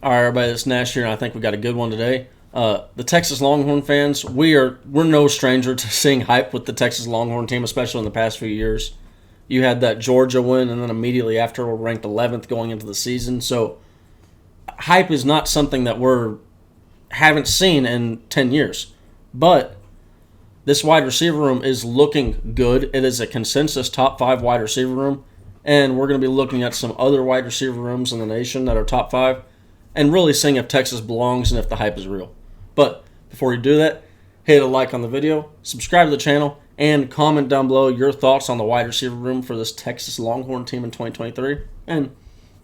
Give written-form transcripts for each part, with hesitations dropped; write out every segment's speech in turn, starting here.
All right, everybody, it's Nash here, and I think we got a good one today. The Texas Longhorn fans, we're no stranger to seeing hype with the Texas Longhorn team, especially in the past few years. You had that Georgia win, and then immediately after, we're ranked 11th going into the season. So, hype is not something that haven't seen in 10 years. But this wide receiver room is looking good. It is a consensus top 5 wide receiver room, and we're going to be looking at some other wide receiver rooms in the nation that are top 5. And really seeing if Texas belongs and if the hype is real. But before you do that, hit a like on the video, subscribe to the channel, and comment down below your thoughts on the wide receiver room for this Texas Longhorn team in 2023. And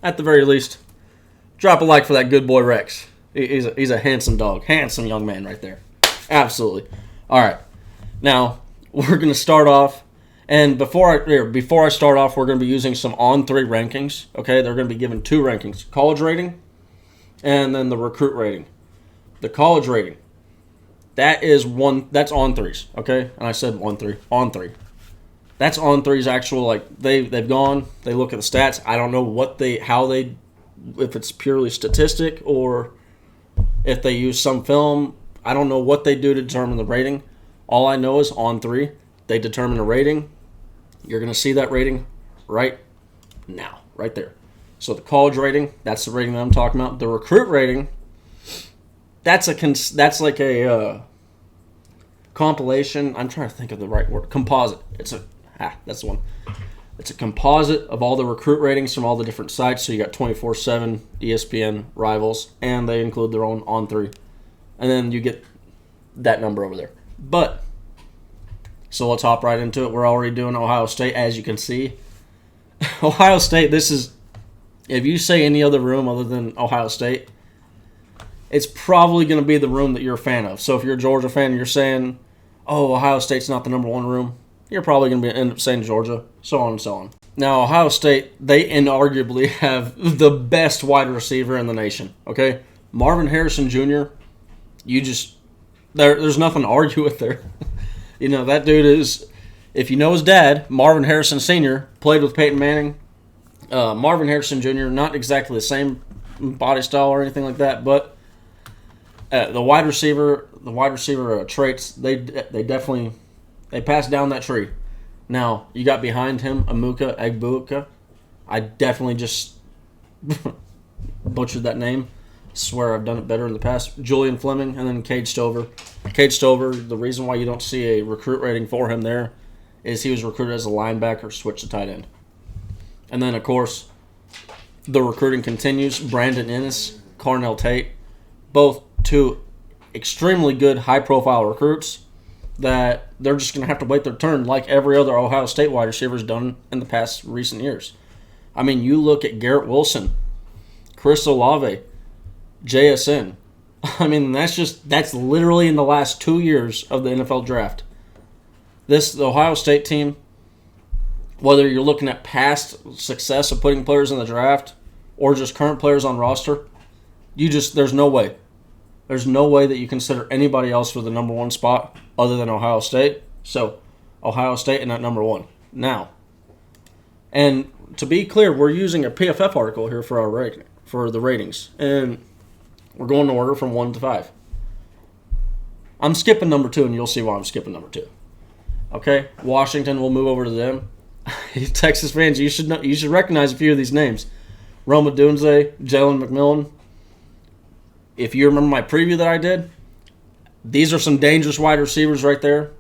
at the very least, drop a like for that good boy Rex. He's a handsome dog, handsome young man right there. Absolutely. All right, now we're going to start off. And before I start off, we're going to be using some On3 rankings. Okay, they're going to be given 2 rankings: college rating, and then the recruit rating. The college rating, that's On3's, okay? And I said On3. That's On3's actual, they've gone, they look at the stats. I don't know if it's purely statistic or if they use some film. I don't know what they do to determine the rating. All I know is On3, they determine a rating. You're going to see that rating right now, right there. So the college rating, that's the rating that I'm talking about. The recruit rating, that's like a compilation. I'm trying to think of the right word. Composite. That's the one. It's a composite of all the recruit ratings from all the different sites. So you got 24/7, ESPN, Rivals, and they include their own On3. And then you get that number over there. So let's hop right into it. We're already doing Ohio State, as you can see. Ohio State, if you say any other room other than Ohio State, it's probably going to be the room that you're a fan of. So if you're a Georgia fan and you're saying, oh, Ohio State's not the number 1 room, you're probably going to end up saying Georgia, so on and so on. Now, Ohio State, they inarguably have the best wide receiver in the nation, okay? Marvin Harrison Jr., there's nothing to argue with there. That dude is, if you know his dad, Marvin Harrison Sr., played with Peyton Manning. Marvin Harrison Jr., not exactly the same body style or anything like that, but the wide receiver traits, they definitely pass down that tree. Now, you got behind him Emeka Egbuka. I definitely just butchered that name. Swear I've done it better in the past. Julian Fleming, and then Cade Stover. Cade Stover, the reason why you don't see a recruit rating for him there is he was recruited as a linebacker, switched to tight end. And then, of course, the recruiting continues. Brandon Ennis, Carnell Tate, both 2 extremely good, high-profile recruits that they're just going to have to wait their turn like every other Ohio State wide receiver has done in the past recent years. I mean, you look at Garrett Wilson, Chris Olave, JSN. I mean, that's literally in the last 2 years of the NFL draft. The Ohio State team, whether you're looking at past success of putting players in the draft or just current players on roster, there's no way. There's no way that you consider anybody else for the number 1 spot other than Ohio State. So, Ohio State in at number 1. Now, and to be clear, we're using a PFF article here for the ratings. And we're going in order from 1 to 5. I'm skipping number 2, and you'll see why I'm skipping number 2. Okay, Washington, we'll move over to them. Texas fans, you should recognize a few of these names. Rome Odunze, Jalen McMillan. If you remember my preview that I did, these are some dangerous wide receivers right there.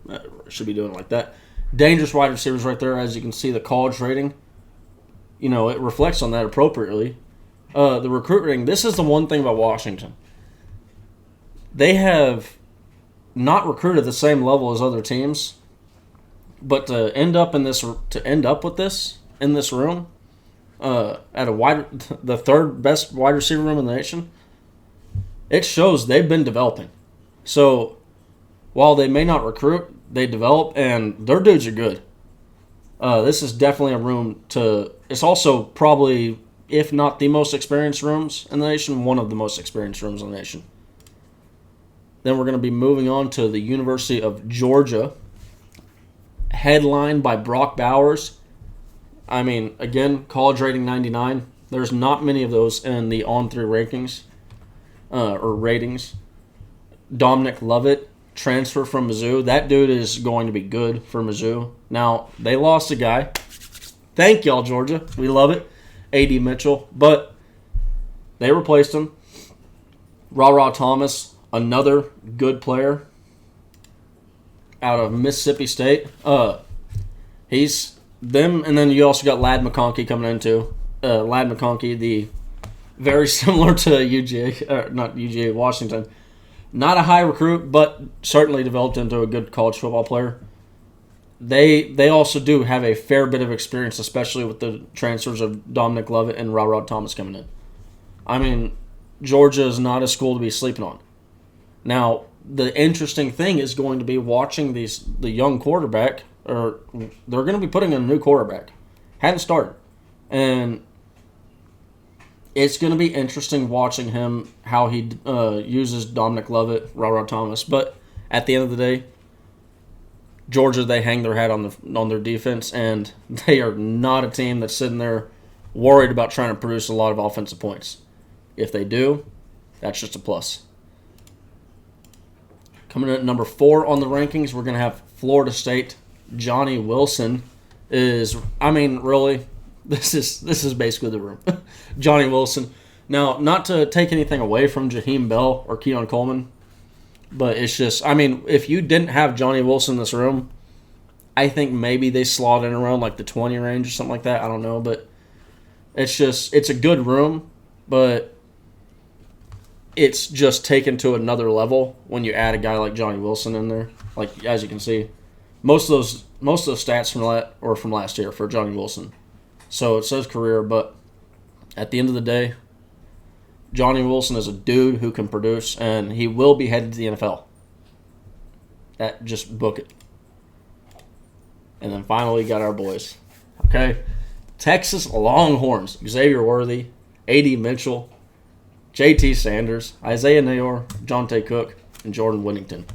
Should be doing it like that. Dangerous wide receivers right there. As you can see, the college rating, it reflects on that appropriately. The recruit rating, this is the one thing about Washington. They have not recruited the same level as other teams. But to end up with this in this room, at the 3rd best wide receiver room in the nation, it shows they've been developing. So while they may not recruit, they develop, and their dudes are good. This is definitely a room it's also probably, if not the most experienced rooms in the nation, one of the most experienced rooms in the nation. Then we're going to be moving on to the University of Georgia, headlined by Brock Bowers. I mean, again, college rating 99. There's not many of those in the On3 rankings. or ratings. Dominic Lovett, transfer from Mizzou. That dude is going to be good for Mizzou. Now, they lost a guy. Thank y'all, Georgia. We love it. A.D. Mitchell. But they replaced him. Ra Thomas, another good player out of Mississippi State. He's them, and then you also got Ladd McConkey coming in too. Ladd McConkey, the very similar to UGA, not UGA, Washington. Not a high recruit, but certainly developed into a good college football player. They also do have a fair bit of experience, especially with the transfers of Dominic Lovett and Ra Thomas coming in. I mean, Georgia is not a school to be sleeping on. Now, the interesting thing is going to be watching the young quarterback, or they're going to be putting in a new quarterback. Hadn't started. And it's going to be interesting watching him, how he uses Dominic Lovett, Ra Thomas. But at the end of the day, Georgia, they hang their hat on their defense, and they are not a team that's sitting there worried about trying to produce a lot of offensive points. If they do, that's just a plus. Coming in at number 4 on the rankings, we're going to have Florida State. Johnny Wilson is, I mean, really, this is basically the room. Johnny Wilson. Now, not to take anything away from Jaheim Bell or Keon Coleman, but it's just, I mean, if you didn't have Johnny Wilson in this room, I think maybe they slot in around like the 20 range or something like that. I don't know, but it's a good room, but it's just taken to another level when you add a guy like Johnny Wilson in there. Like, as you can see, most of those stats from last year for Johnny Wilson. So it says career, but at the end of the day, Johnny Wilson is a dude who can produce, and he will be headed to the NFL. Just book it. And then finally, got our boys. Okay, Texas Longhorns. Xavier Worthy, A.D. Mitchell, J.T. Sanders, Isaiah Nayor, Jonte Cook, and Jordan Whittington.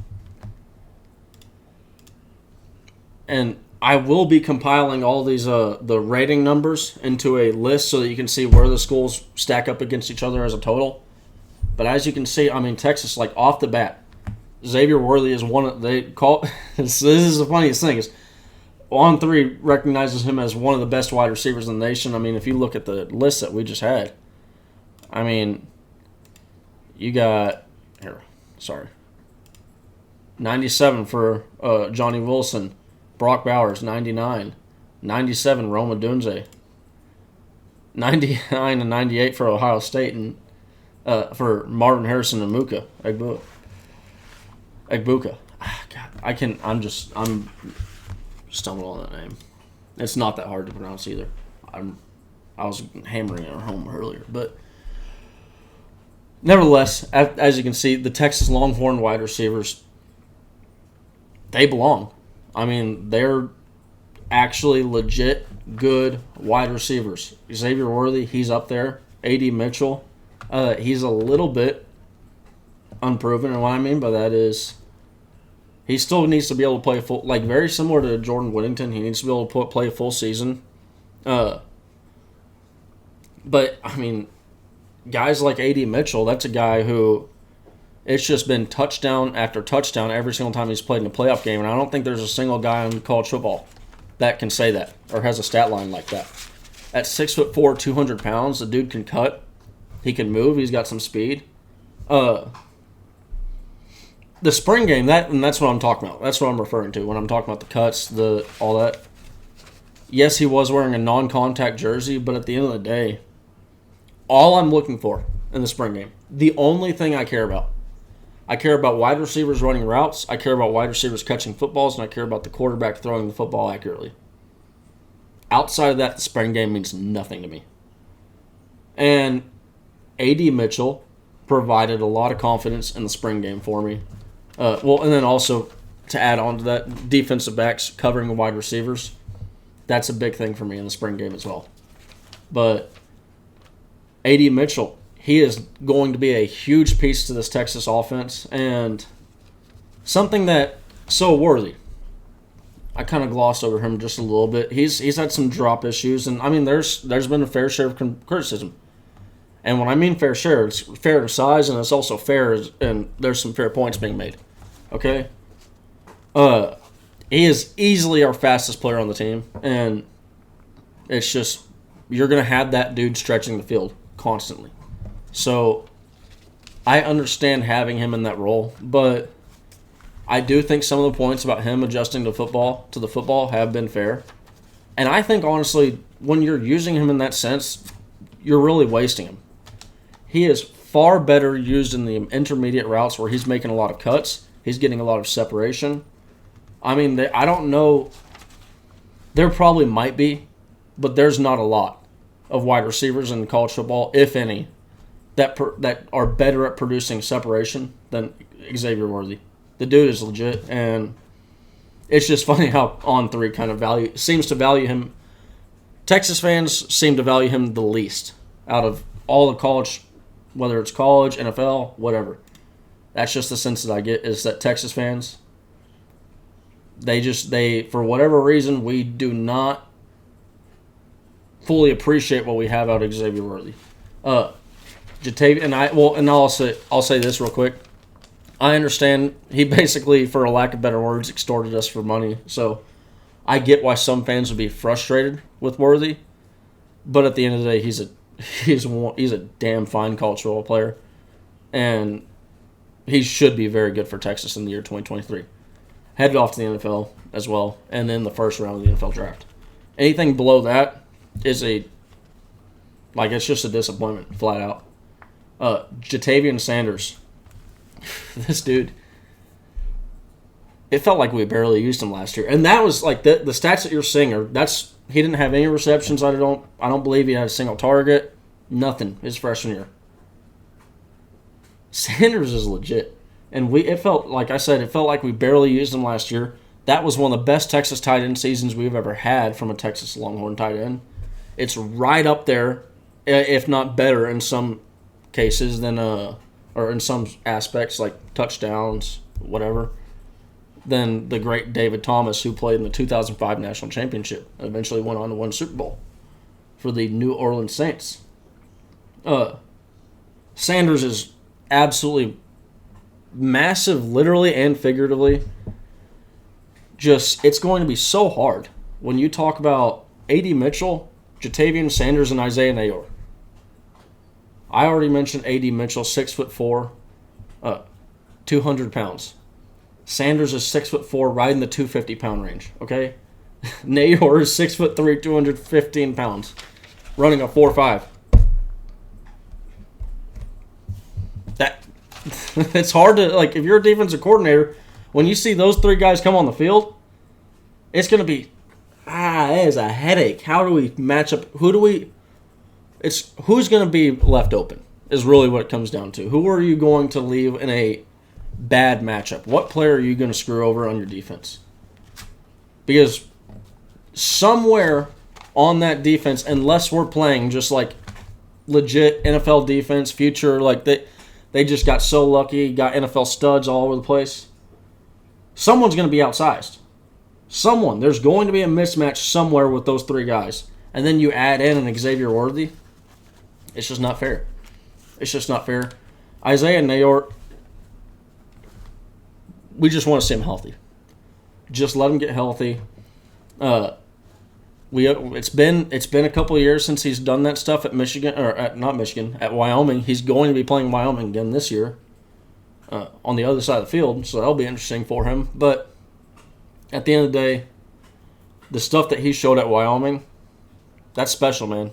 And I will be compiling all these the rating numbers into a list so that you can see where the schools stack up against each other as a total. But as you can see, I mean, Texas, like off the bat, Xavier Worthy is one of they call. This is the funniest thing is On3 recognizes him as one of the best wide receivers in the nation. I mean, if you look at the list that we just had, I mean, you got 97 for Johnny Wilson. Brock Bowers, 99. 97, Roma Dunze. 99 and 98 for Ohio State, and for Marvin Harrison and Muka Egbuka. God, I'm stumbling on that name. It's not that hard to pronounce either. I was hammering it home earlier, but nevertheless, as you can see, the Texas Longhorn wide receivers, they belong. I mean, they're actually legit good wide receivers. Xavier Worthy, he's up there. A.D. Mitchell, he's a little bit unproven, and what I mean by that is he still needs to be able to play full, like very similar to Jordan Whittington. He needs to be able to play a full season. But I mean, guys like A.D. Mitchell, that's a guy who it's just been touchdown after touchdown every single time he's played in a playoff game, and I don't think there's a single guy in college football that can say that or has a stat line like that. At 6'4", 200 pounds, the dude can cut. He can move. He's got some speed. The spring game, that's what I'm talking about. That's what I'm referring to when I'm talking about the cuts, all that. Yes, he was wearing a non-contact jersey, but at the end of the day, all I'm looking for in the spring game, the only thing I care about wide receivers running routes, I care about wide receivers catching footballs, and I care about the quarterback throwing the football accurately. Outside of that, the spring game means nothing to me. And A.D. Mitchell provided a lot of confidence in the spring game for me. And then also, to add on to that, defensive backs covering wide receivers, that's a big thing for me in the spring game as well. But A.D. Mitchell, he is going to be a huge piece to this Texas offense, and something that so Worthy, I kind of glossed over him just a little bit. He's had some drop issues, and I mean there's been a fair share of criticism. And when I mean fair share, it's fair to size, and it's also fair, and there's some fair points being made. Okay? He is easily our fastest player on the team, and it's just, you're going to have that dude stretching the field constantly. So I understand having him in that role, but I do think some of the points about him adjusting to the football have been fair. And I think, honestly, when you're using him in that sense, you're really wasting him. He is far better used in the intermediate routes where he's making a lot of cuts. He's getting a lot of separation. I mean, I don't know. There probably might be, but there's not a lot of wide receivers in college football, if any, that are better at producing separation than Xavier Worthy. The dude is legit, and it's just funny how On3 kind of seems to value him. Texas fans seem to value him the least out of all the college, whether it's college, NFL, whatever. That's just the sense that I get, is that Texas fans, they for whatever reason, we do not fully appreciate what we have out of Xavier Worthy. I'll say this real quick. I understand he basically, for a lack of better words, extorted us for money. So I get why some fans would be frustrated with Worthy, but at the end of the day, he's a damn fine college football player, and he should be very good for Texas in the year 2023. Headed off to the NFL as well, and then the first round of the NFL draft. Anything below that is it's just a disappointment, flat out. Ja'Tavion Sanders. This dude, it felt like we barely used him last year. And that was like the stats that you're seeing he didn't have any receptions. I don't believe he had a single target. Nothing his freshman year. Sanders is legit. And it felt like we barely used him last year. That was one of the best Texas tight end seasons we've ever had from a Texas Longhorn tight end. It's right up there, if not better in some cases than or in some aspects, like touchdowns, whatever, than the great David Thomas, who played in the 2005 National Championship and eventually went on to win Super Bowl for the New Orleans Saints. Sanders is absolutely massive, literally and figuratively. It's going to be so hard when you talk about A.D. Mitchell, Ja'Tavion Sanders, and Isaiah Neyor. I already mentioned A.D. Mitchell, 6'4", 200 pounds. Sanders is 6'4", right in the 250-pound range, okay? Neyor is 6'3", 215 pounds, running a 4.5. It's hard to, if you're a defensive coordinator, when you see those three guys come on the field, it's going to be, it is a headache. How do we match up? Who's going to be left open is really what it comes down to. Who are you going to leave in a bad matchup? What player are you going to screw over on your defense? Because somewhere on that defense, unless we're playing just like legit NFL defense, future, they just got so lucky, got NFL studs all over the place, someone's going to be outsized. There's going to be a mismatch somewhere with those three guys. And then you add in an Xavier Worthy. It's just not fair. Isaiah Neyor, we just want to see him healthy. Just let him get healthy. It's been a couple of years since he's done that stuff at Michigan, or at Wyoming. He's going to be playing Wyoming again this year on the other side of the field, so that'll be interesting for him. But at the end of the day, the stuff that he showed at Wyoming, that's special, man.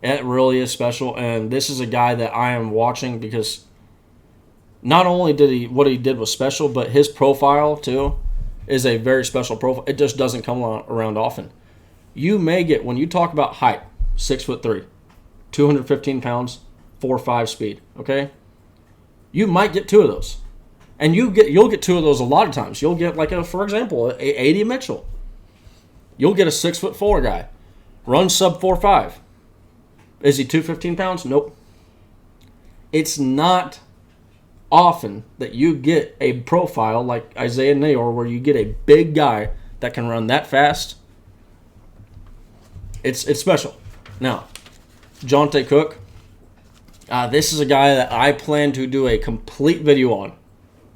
It really is special, and this is a guy that I am watching because not only what he did was special, but his profile too is a very special profile. It just doesn't come around often. You may get, when you talk about height, 6'3", 215 pounds, 4.5 speed. Okay, you might get two of those, and you'll get two of those a lot of times. You'll get for example, A.D. Mitchell. You'll get a 6'4" guy, runs sub 4.5. Is he 215 pounds? Nope. It's not often that you get a profile like Isaiah Neyor where you get a big guy that can run that fast. It's special. Now, Jonte Cook, This is a guy that I plan to do a complete video on.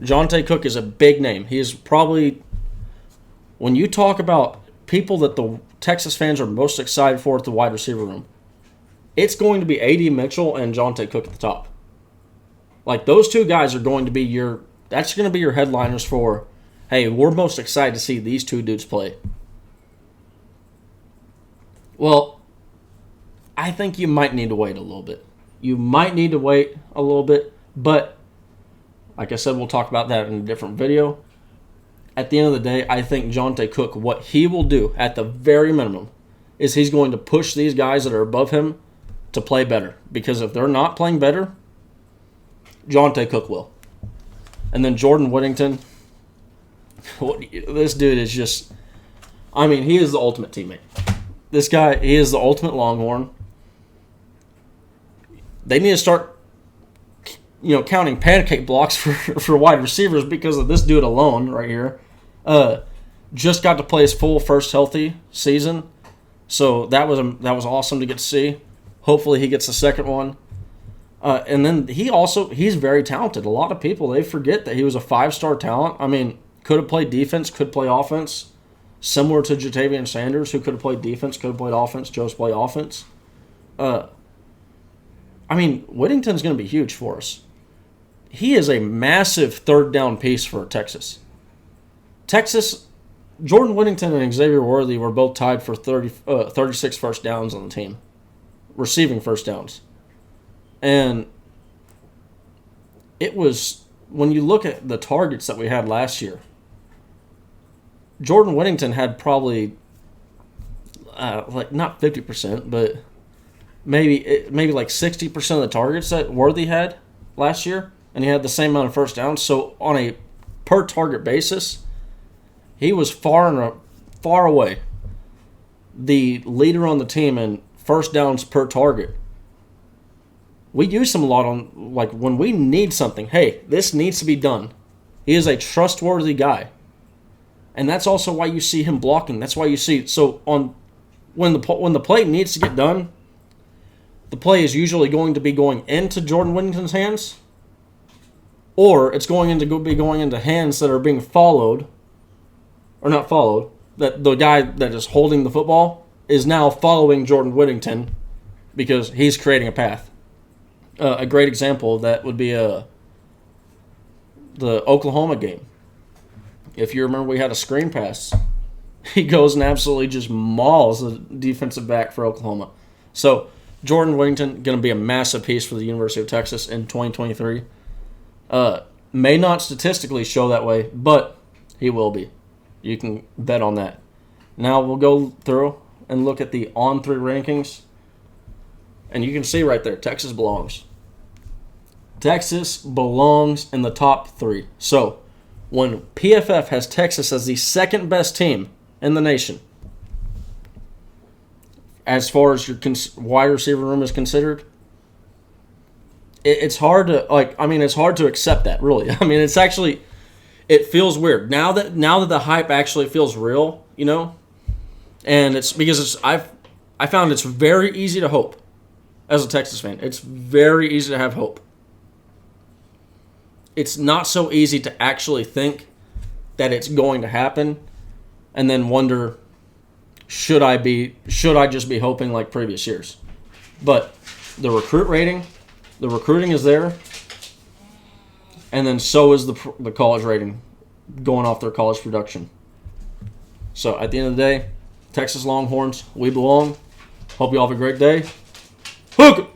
Johntay Cook is a big name. He is probably, when you talk about people that the Texas fans are most excited for at the wide receiver room, it's going to be A.D. Mitchell and Johntay Cook at the top. Like, those two guys are going to be that's going to be your headliners for, hey, we're most excited to see these two dudes play. Well, I think you might need to wait a little bit. You might need to wait a little bit, but like I said, we'll talk about that in a different video. At the end of the day, I think Johntay Cook, what he will do at the very minimum is he's going to push these guys that are above him to play better. Because if they're not playing better, Johntay Cook will. And then Jordan Whittington, this dude is just, I mean, he is the ultimate teammate. This guy, he is the ultimate Longhorn. They need to start, counting pancake blocks for wide receivers because of this dude alone right here. Just got to play his full first healthy season, so that was awesome to get to see. Hopefully he gets the second one. And then he's very talented. A lot of people, they forget that he was a 5-star talent. I mean, could have played defense, could play offense, similar to Jatavian Sanders, who could have played defense, could have played offense, chose to play offense. I mean, Whittington's going to be huge for us. He is a massive third down piece for Texas. Jordan Whittington and Xavier Worthy were both tied for 36 first downs on the team, receiving first downs. And it was, when you look at the targets that we had last year, Jordan Whittington had probably, not 50%, but maybe like 60% of the targets that Worthy had last year, and he had the same amount of first downs. So on a per target basis, he was far away the leader on the team in first downs per target. We use him a lot on, like, when we need something. Hey, this needs to be done. He is a trustworthy guy. And that's also why you see him blocking. That's why you see, so when the play needs to get done, the play is usually going to be going into Jordan Whittington's hands, or it's going into hands that are being followed, or not followed, that the guy that is holding the football is now following Jordan Whittington because he's creating a path. A great example of that would be the Oklahoma game. If you remember, we had a screen pass. He goes and absolutely just mauls the defensive back for Oklahoma. So Jordan Whittington going to be a massive piece for the University of Texas in 2023. May not statistically show that way, but he will be. You can bet on that. Now we'll go through and look at the On3 rankings. And you can see right there, Texas belongs. Texas belongs in the top 3. So when PFF has Texas as the second best team in the nation, as far as your wide receiver room is considered, it's hard to it's hard to accept that, really. I mean, it feels weird now that the hype actually feels real, and it's because I found it's very easy to hope as a Texas fan. It's very easy to have hope. It's not so easy to actually think that it's going to happen and then wonder, should I just be hoping like previous years? But the recruiting is there, and then so is the college rating going off their college production. So at the end of the day, Texas Longhorns, we belong. Hope you all have a great day. Hook!